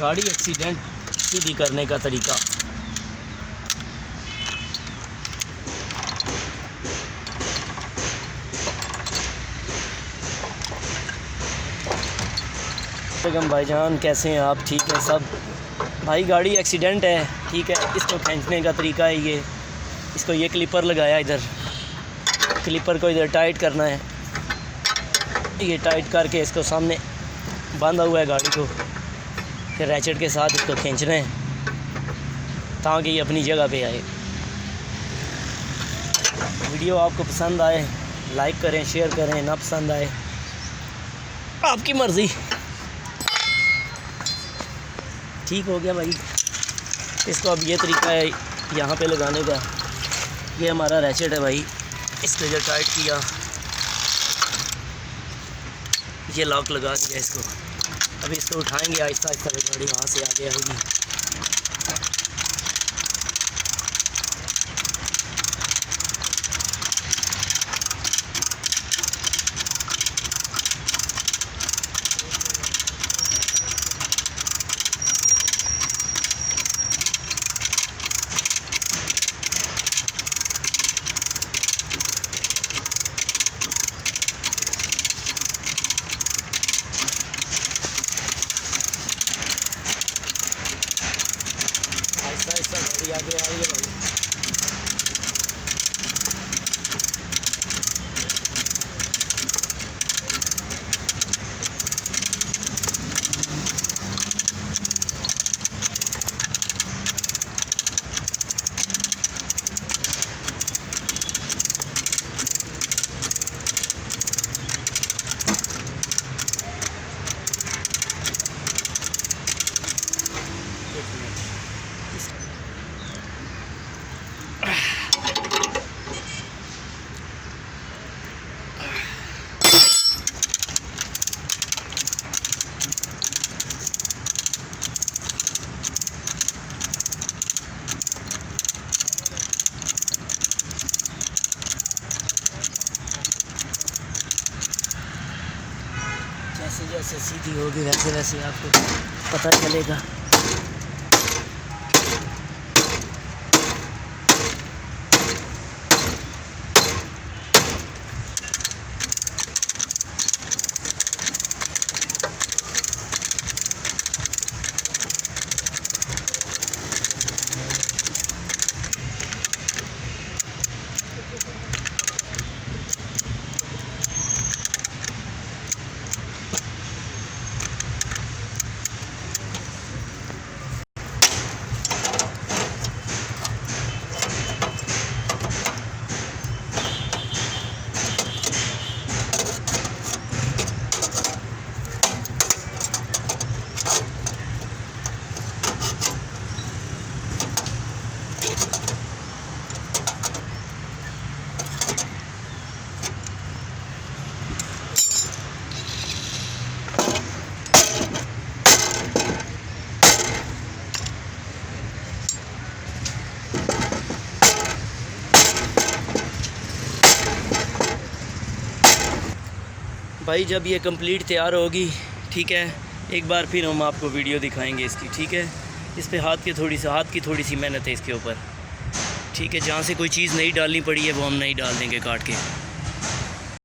गाड़ी एक्सीडेंट सीधी करने का तरीका। बेगम भाईजान कैसे हैं आप? ठीक है सब। भाई गाड़ी एक्सीडेंट है, ठीक है। इसको खींचने का तरीका है ये, इसको ये क्लिपर लगाया, इधर क्लिपर को इधर टाइट करना है। ये टाइट करके इसको सामने बांधा हुआ है गाड़ी को, फिर रैचेट के साथ इसको खींचना है ताकि ये अपनी जगह पे आए। वीडियो आपको पसंद आए लाइक करें, शेयर करें, ना पसंद आए आपकी मर्ज़ी। ठीक हो गया भाई। इसको अब ये तरीका है यहाँ पे लगाने का। ये हमारा रैचेट है भाई, इसको जो टाइट किया, ये लॉक लगा दिया इसको। अभी इसको उठाएंगे आहिस्ता आहिस्ता, गाड़ी वहाँ से आगे आएगी। आहिस्ता गाड़ी आगे आ रही है भाई। जैसे जैसे सीधी होगी वैसे वैसे आपको पता चलेगा। भाई जब ये कंप्लीट तैयार होगी, ठीक है, एक बार फिर हम आपको वीडियो दिखाएंगे इसकी, ठीक है। इस पे हाथ की थोड़ी सी मेहनत है इसके ऊपर, ठीक है। जहाँ से कोई चीज़ नहीं डालनी पड़ी है वो हम नहीं डाल देंगे काट के।